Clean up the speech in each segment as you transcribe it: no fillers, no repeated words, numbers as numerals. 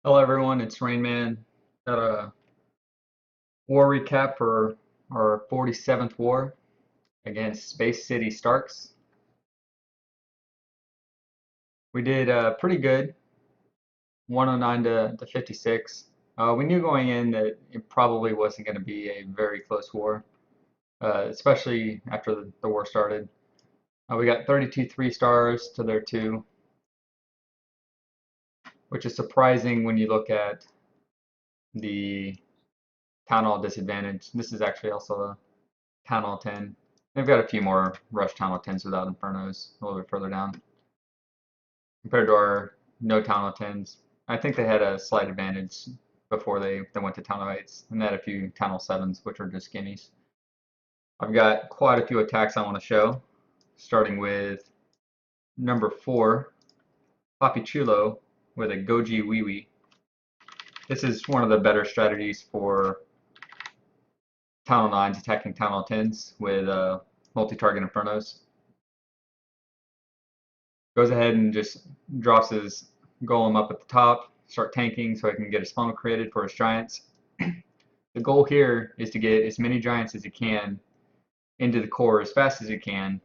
Hello everyone, it's Rainman. Got a war recap for our 47th war against Space City Starks. We did pretty good, 109 to 56. We knew going in that it probably wasn't going to be a very close war, especially after the war started. We got 32 3 stars to their 2, which is surprising when you look at the Town Hall disadvantage. This is actually also a Town Hall 10. They've got a few more Rush Town Hall 10s without Infernos a little bit further down compared to our no Town Hall 10s. I think they had a slight advantage before they went to Town Hall 8s, and they had a few Town Hall 7s, which are just gimmies. I've got quite a few attacks I want to show, starting with number 4, Papichulo with a Goji Wiwi. This is one of the better strategies for Town Hall 9s attacking Town Hall 10s with multi-target Infernos. Goes ahead and just drops his golem up at the top, start tanking so he can get his funnel created for his giants. The goal here is to get as many giants as you can into the core as fast as you can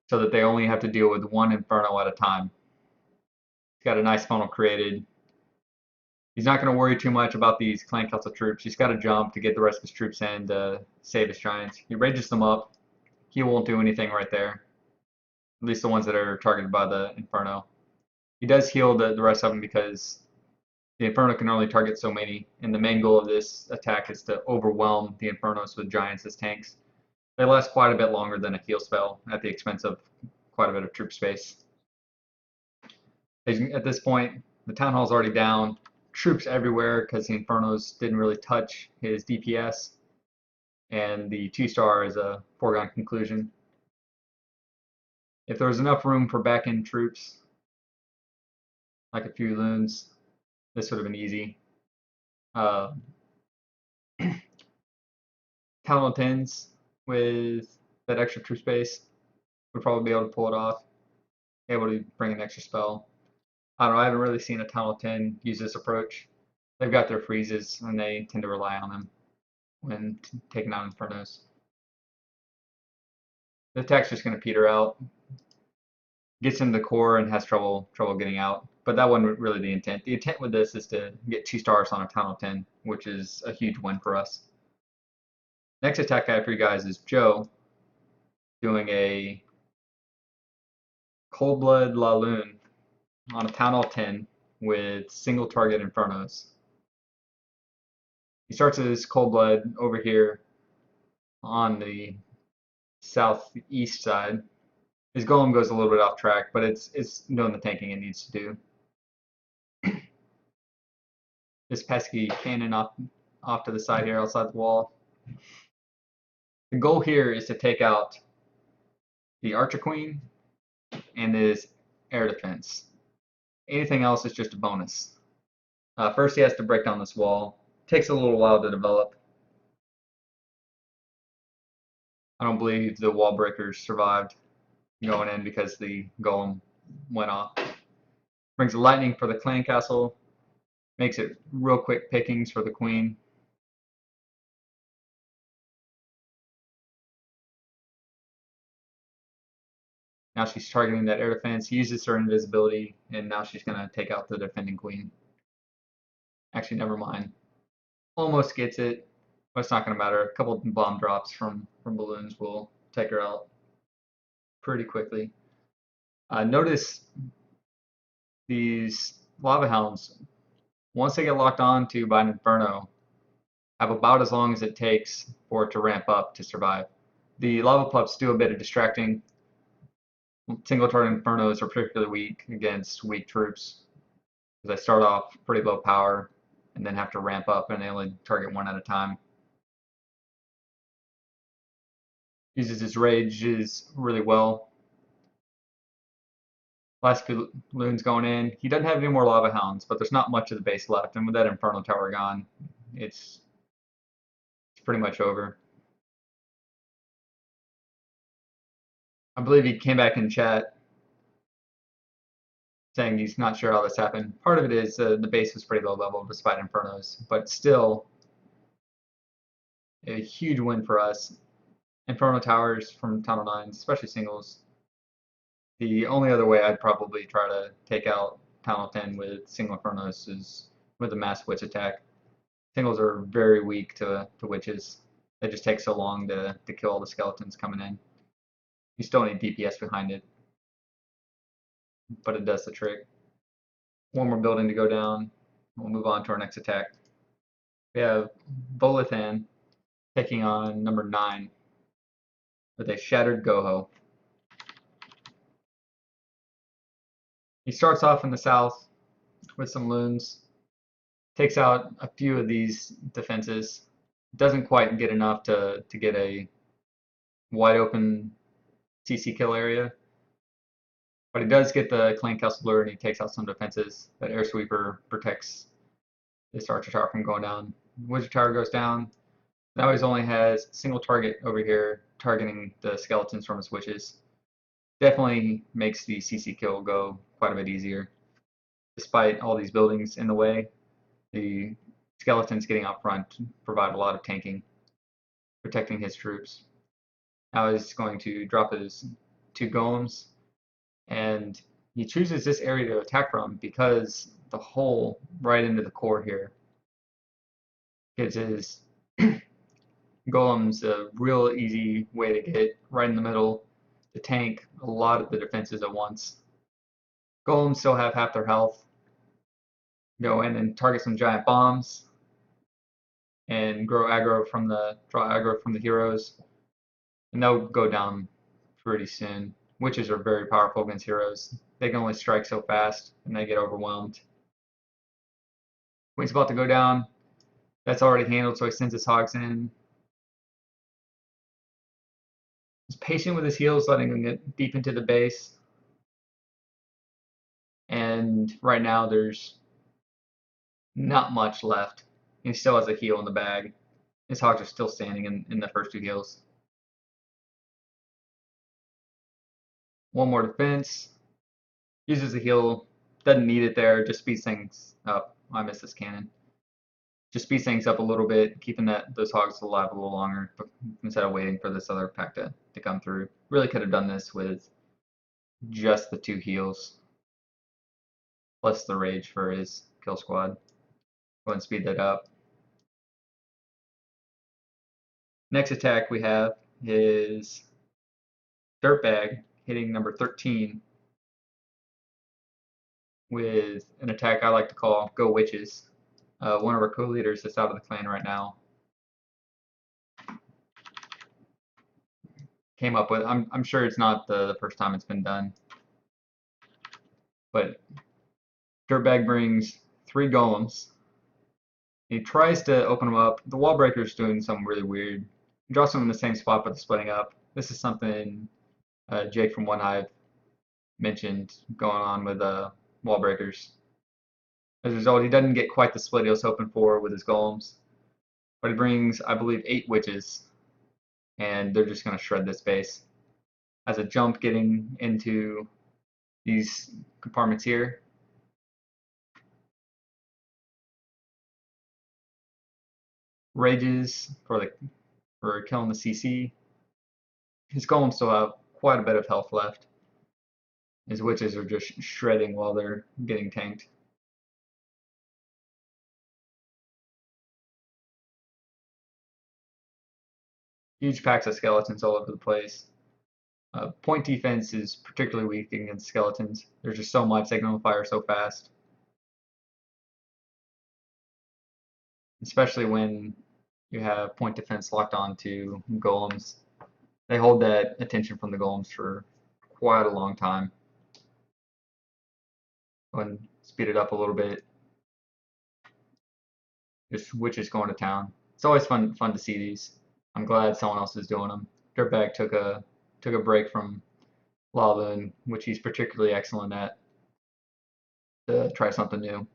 so that they only have to deal with one Inferno at a time. He's got a nice funnel created. He's not going to worry too much about these Clan Council troops. He's got to jump to get the rest of his troops in to save his giants. He rages them up. He won't do anything right there, at least the ones that are targeted by the Inferno. He does heal the rest of them because the Inferno can only target so many, and the main goal of this attack is to overwhelm the Infernos with giants as tanks. They last quite a bit longer than a heal spell at the expense of quite a bit of troop space. At this point, the Town Hall's already down. Troops everywhere because the Infernos didn't really touch his DPS, and the 2-star is a foregone conclusion. If there was enough room for back-end troops, like a few loons, this would have been easy. Uh, Town Hall 10s with that extra troop space would probably be able to pull it off, able to bring an extra spell. I don't know, I haven't really seen a Town Hall 10 use this approach. They've got their freezes and they tend to rely on them when taking out Infernos. The attack's just going to peter out, gets into the core and has trouble getting out. But that wasn't really the intent. The intent with this is to get 2 stars on a Town Hall 10, which is a huge win for us. Next attack I have for you guys is Joe doing a Cold Blood La Lune on a Town Hall 10 with single target Infernos. He starts his Cold Blood over here on the southeast side. His golem goes a little bit off track, but it's doing the tanking it needs to do. This pesky cannon off to the side here outside the wall. The goal here is to take out the Archer Queen and this air defense. Anything else is just a bonus. First he has to break down this wall. Takes a little while to develop. I don't believe the wall breakers survived going in because the golem went off. Brings the lightning for the clan castle. Makes it real quick pickings for the queen. Now she's targeting that air defense. He uses her invisibility, and now she's going to take out the defending queen. Actually, never mind. Almost gets it, but it's not going to matter. A couple bomb drops from balloons will take her out pretty quickly. Notice these lava hounds, once they get locked on to by an inferno, have about as long as it takes for it to ramp up to survive. The lava pups do a bit of distracting. Single target infernos are particularly weak against weak troops because they start off pretty low power and then have to ramp up, and they only target one at a time. Uses his rages really well. Last few loons going in. He doesn't have any more lava hounds, but there's not much of the base left, and with that inferno tower gone, it's pretty much over. I believe he came back in chat saying he's not sure how this happened. Part of it is the base was pretty low level despite Infernos, but still a huge win for us. Inferno towers from Tunnel 9, especially singles. The only other way I'd probably try to take out Tunnel 10 with single Infernos is with a mass witch attack. Singles are very weak to witches. They just take so long to kill all the skeletons coming in. You still need DPS behind it, but it does the trick. One more building to go down. We'll move on to our next attack. We have Bolithan taking on number 9 with a Shattered Goho. He starts off in the south with some loons, takes out a few of these defenses, doesn't quite get enough to get a wide open CC kill area, but he does get the Clan Castle Blur and he takes out some defenses. That Air Sweeper protects this Archer Tower from going down. Wizard Tower goes down. Now he only has a single target over here targeting the skeletons from his witches. Definitely makes the CC kill go quite a bit easier. Despite all these buildings in the way, the skeletons getting out front provide a lot of tanking, protecting his troops. Now he's going to drop his 2 golems, and he chooses this area to attack from because the hole right into the core here gives his golems a real easy way to get right in the middle to tank a lot of the defenses at once. Golems still have half their health. Go in and target some giant bombs and draw aggro from the heroes, and they'll go down pretty soon. Witches are very powerful against heroes. They can only strike so fast and they get overwhelmed. Queen's about to go down. That's already handled, so he sends his hogs in. He's patient with his heals, letting them get deep into the base. And right now there's not much left. He still has a heal in the bag. His hogs are still standing in the first 2 heals. One more defense. Uses the heal. Doesn't need it there. Just speeds things up. Oh, I missed this cannon. Just speeds things up a little bit, keeping those hogs alive a little longer instead of waiting for this other pack to come through. Really could have done this with just the 2 heals, plus the rage for his kill squad. Go ahead and speed that up. Next attack we have is Dirtbag hitting number 13 with an attack I like to call Go Witches. One of our co-leaders that's out of the clan right now came up with. I'm sure it's not the first time it's been done, but Dirtbag brings 3 golems. He tries to open them up. The wall breaker's doing something really weird. He drops them in the same spot but splitting up. This is something Jake from One Hive mentioned going on with wall breakers. As a result, he doesn't get quite the split he was hoping for with his golems, but he brings, I believe, 8 witches, and they're just going to shred this base. As a jump getting into these compartments here. Rages for killing the CC. His golems still have quite a bit of health left. His witches are just shredding while they're getting tanked. Huge packs of skeletons all over the place. Point defense is particularly weak against skeletons. There's just so much, they can only fire so fast. Especially when you have point defense locked on to golems. They hold that attention from the golems for quite a long time. Go ahead and speed it up a little bit. Just witches going to town. It's always fun to see these. I'm glad someone else is doing them. Dirtbag took a break from Lava, which he's particularly excellent at, to try something new.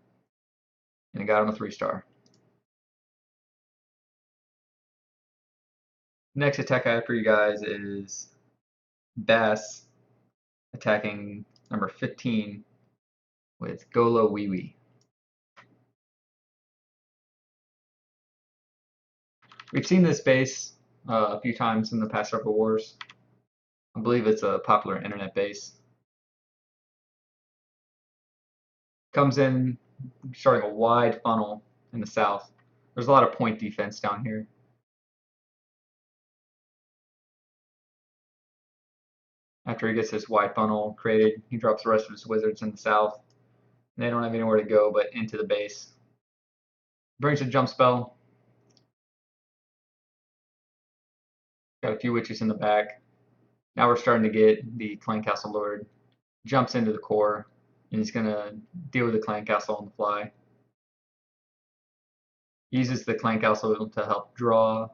And it got him a 3-star. Next attack I have for you guys is Bass attacking number 15 with Golo Wee Wee. We've seen this base a few times in the past several wars. I believe it's a popular internet base. Comes in starting a wide funnel in the south. There's a lot of point defense down here. After he gets this wide funnel created, he drops the rest of his wizards in the south. And they don't have anywhere to go but into the base. Brings a jump spell. Got a few witches in the back. Now we're starting to get the Clan Castle Lord. Jumps into the core, and he's going to deal with the Clan Castle on the fly. Uses the Clan Castle to help draw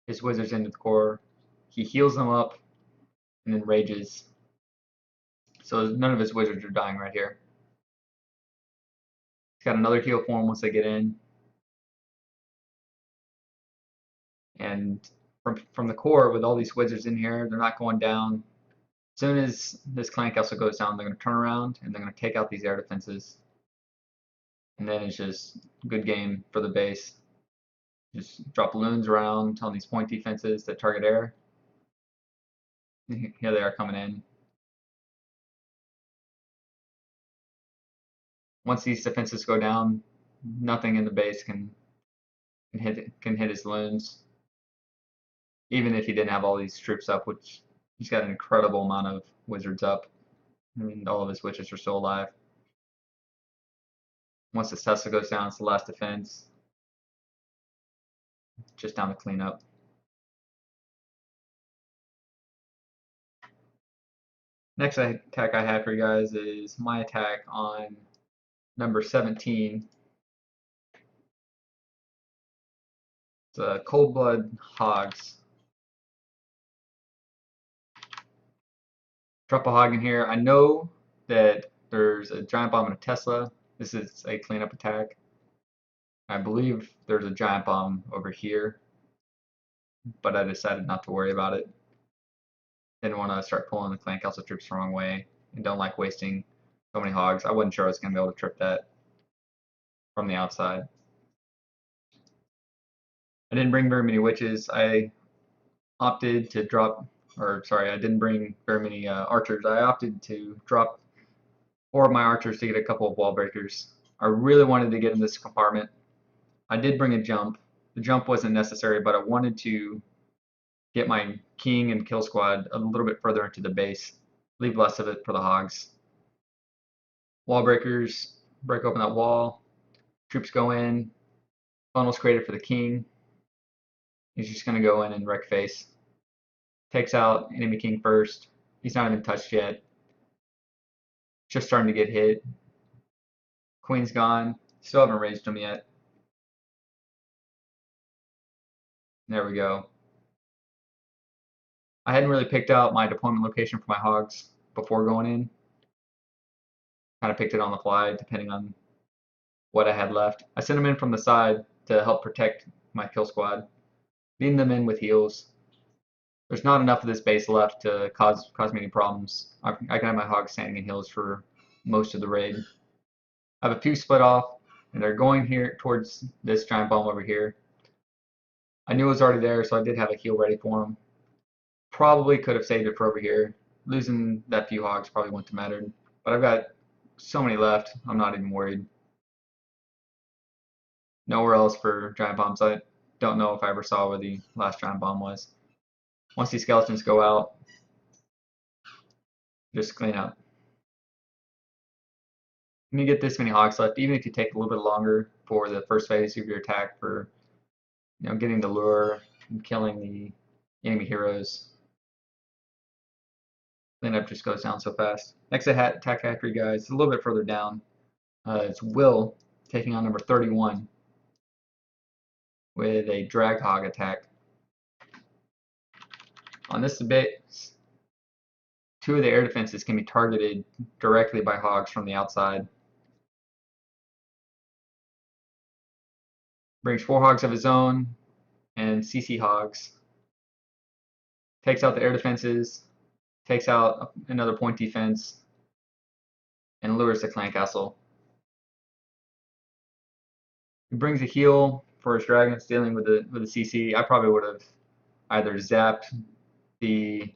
his wizards into the core. He heals them up and then rages. So none of his wizards are dying right here. He's got another heal for him once they get in. And from the core, with all these wizards in here, they're not going down. As soon as this Clan Castle goes down, they're going to turn around and they're going to take out these air defenses. And then it's just a good game for the base. Just drop balloons around on these point defenses that target air. Here they are coming in. Once these defenses go down, nothing in the base can hit his balloons. Even if he didn't have all these troops up, which he's got an incredible amount of wizards up. And all of his witches are still alive. Once this Tesla goes down, it's the last defense. Just down to clean up. Next attack I have for you guys is my attack on number 17. It's Cold Blood Hogs. Drop a hog in here. I know that there's a giant bomb and a Tesla. This is a cleanup attack. I believe there's a giant bomb over here, but I decided not to worry about it. Didn't want to start pulling the Clan Castle troops the wrong way, and don't like wasting so many hogs. I wasn't sure I was going to be able to trip that from the outside. I didn't bring very many witches. I opted to drop, or sorry, I didn't bring very many archers. I opted to drop 4 of my archers to get a couple of wall breakers. I really wanted to get in this compartment. I did bring a jump. The jump wasn't necessary, but I wanted to get my king and kill squad a little bit further into the base. Leave less of it for the hogs. Wall breakers, break open that wall. Troops go in. Funnel's created for the king. He's just going to go in and wreck face. Takes out enemy king first. He's not even touched yet. Just starting to get hit. Queen's gone. Still haven't raised him yet. There we go. I hadn't really picked out my deployment location for my hogs before going in. Kind of picked it on the fly depending on what I had left. I sent them in from the side to help protect my kill squad. Leading them in with heals. There's not enough of this base left to cause me any problems. I can have my hogs standing in heals for most of the raid. I have a few split off, and they're going here towards this giant bomb over here. I knew it was already there, so I did have a heal ready for them. Probably could have saved it for over here. Losing that few hogs probably wouldn't have mattered. But I've got so many left, I'm not even worried. Nowhere else for giant bombs. I don't know if I ever saw where the last giant bomb was. Once these skeletons go out, just clean up. When you get this many hogs left, even if you take a little bit longer for the first phase of your attack for getting the lure and killing the enemy heroes, cleanup just goes down so fast. Next attack I have for you guys is a little bit further down. It's Will taking on number 31 with a drag hog attack. On this base, 2 of the air defenses can be targeted directly by hogs from the outside. Brings 4 hogs of his own and CC hogs. Takes out the air defenses, takes out another point defense, and lures the clan castle. He brings a heal for his dragons dealing with the CC. I probably would have either zapped the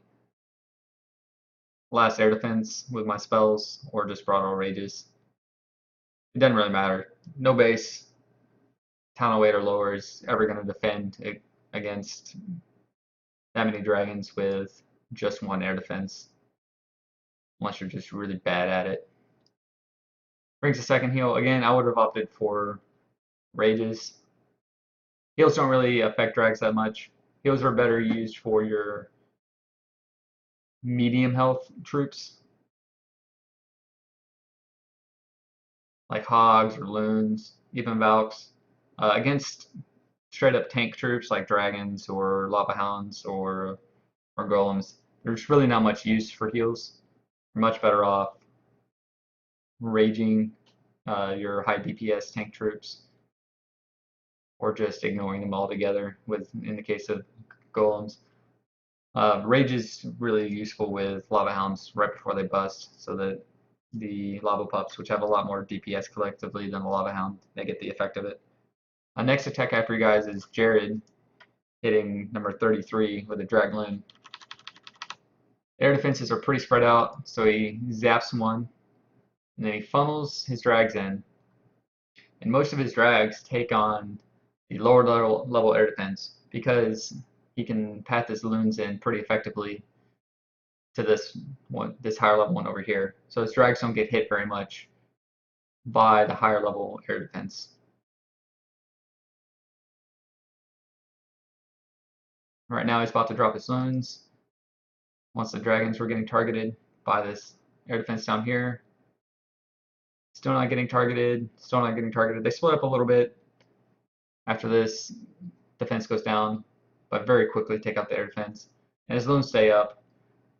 last air defense with my spells or just brought all rages. It doesn't really matter. No base, town of 8 or lower is ever going to defend against that many dragons with just one air defense, unless you're just really bad at it. Brings a second heal. Again, I would have opted for rages. Heals don't really affect drags that much. Heals are better used for your medium health troops, like hogs or loons, even valks. Against straight up tank troops like dragons or lava hounds or golems, there's really not much use for heals. You're much better off raging your high DPS tank troops, or just ignoring them altogether. In the case of golems, rage is really useful with lava hounds right before they bust, so that the lava pups, which have a lot more DPS collectively than the lava hound, they get the effect of it. Next attack after you guys is Jared, hitting number 33 with a drag loon. Air defenses are pretty spread out, so he zaps one, and then he funnels his drags in. And most of his drags take on the lower level air defense because he can path his loons in pretty effectively to this higher level one over here. So his drags don't get hit very much by the higher level air defense. Right now he's about to drop his loons. Once the dragons were getting targeted by this air defense down here. Still not getting targeted, still not getting targeted. They split up a little bit after this defense goes down, but very quickly take out the air defense. And his loons stay up.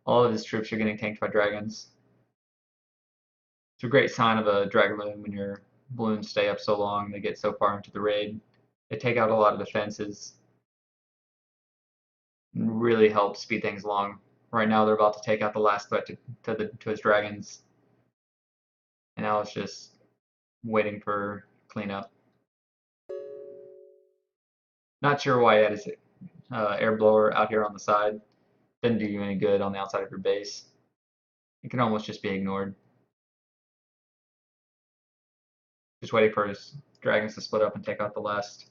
All of his troops are getting tanked by dragons. It's a great sign of a dragaloon when your balloons stay up so long, they get so far into the raid. They take out a lot of defenses and really help speed things along. Right now they're about to take out the last threat to his dragons. And now it's just waiting for cleanup. Not sure why he had his air blower out here on the side. Didn't do you any good on the outside of your base. It can almost just be ignored. Just waiting for his dragons to split up and take out the last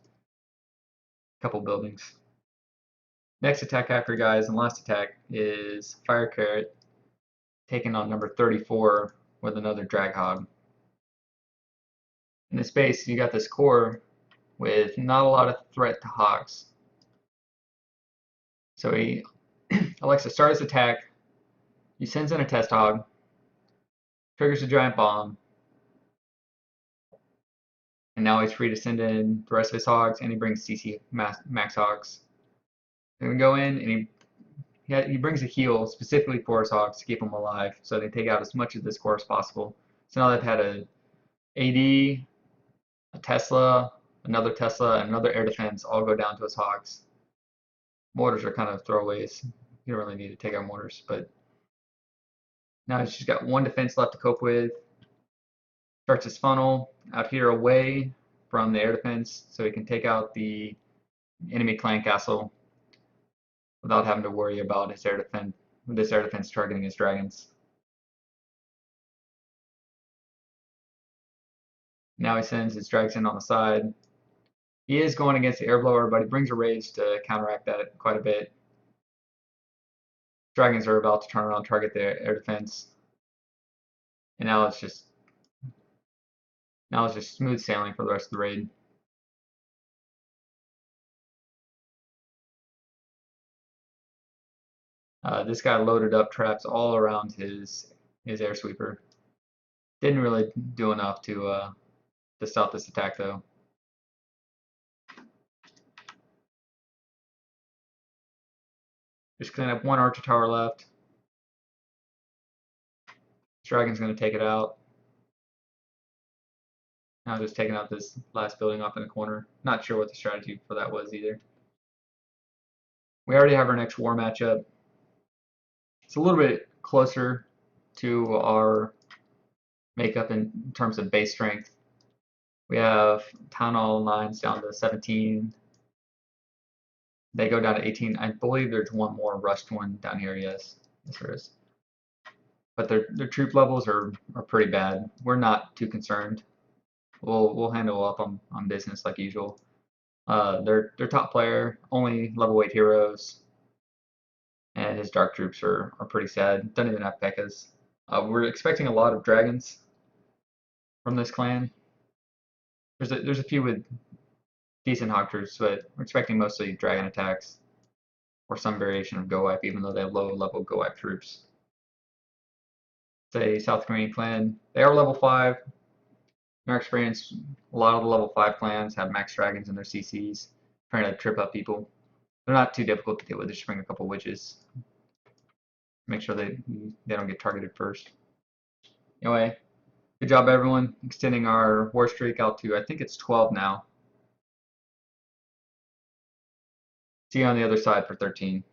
couple buildings. Next attack after guys, and last attack is Fire Carrot, taking on number 34 with another Drag Hog. In this base, you got this core with not a lot of threat to hogs. So he elects to start his attack. He sends in a test hog, triggers a giant bomb, and now he's free to send in the rest of his hogs, and he brings CC max hogs. Then we go in, and he brings a heal specifically for his hogs to keep them alive, so they take out as much of this core as possible. So now they've had a AD, a Tesla, another Tesla, and another air defense all go down to his hogs. Mortars are kind of throwaways. You don't really need to take out mortars, but now he's just got one defense left to cope with. Starts his funnel out here away from the air defense so he can take out the enemy clan castle without having to worry about his air defense targeting his dragons. Now he sends his drags in on the side. He is going against the air blower, but he brings a rage to counteract that quite a bit. Dragons are about to turn around and target the air defense. And now it's just smooth sailing for the rest of the raid. This guy loaded up traps all around his air sweeper. Didn't really do enough to stop this attack though. Just clean up one archer tower left. Dragon's going to take it out. Now just taking out this last building off in the corner. Not sure what the strategy for that was either. We already have our next war matchup. It's a little bit closer to our make up in terms of base strength. We have Town Hall 9s down to 17. They go down to 18. I believe there's one more rushed one down here, yes. Yes, there is. But their troop levels are pretty bad. We're not too concerned. We'll handle up on business like usual. Their top player, only level 8 heroes, and his dark troops are pretty sad. Don't even have P.E.K.K.A.s. We're expecting a lot of dragons from this clan. There's a few with decent hog troops, but we're expecting mostly dragon attacks or some variation of go wipe, even though they have low level go wipe troops. Say South Korean clan, they are level 5. In our experience, a lot of the level 5 clans have max dragons in their CCs, trying to trip up people. They're not too difficult to deal with. Just bring a couple witches. Make sure they don't get targeted first. Anyway, good job everyone, extending our war streak out to, I think it's 12 now. See you on the other side for 13.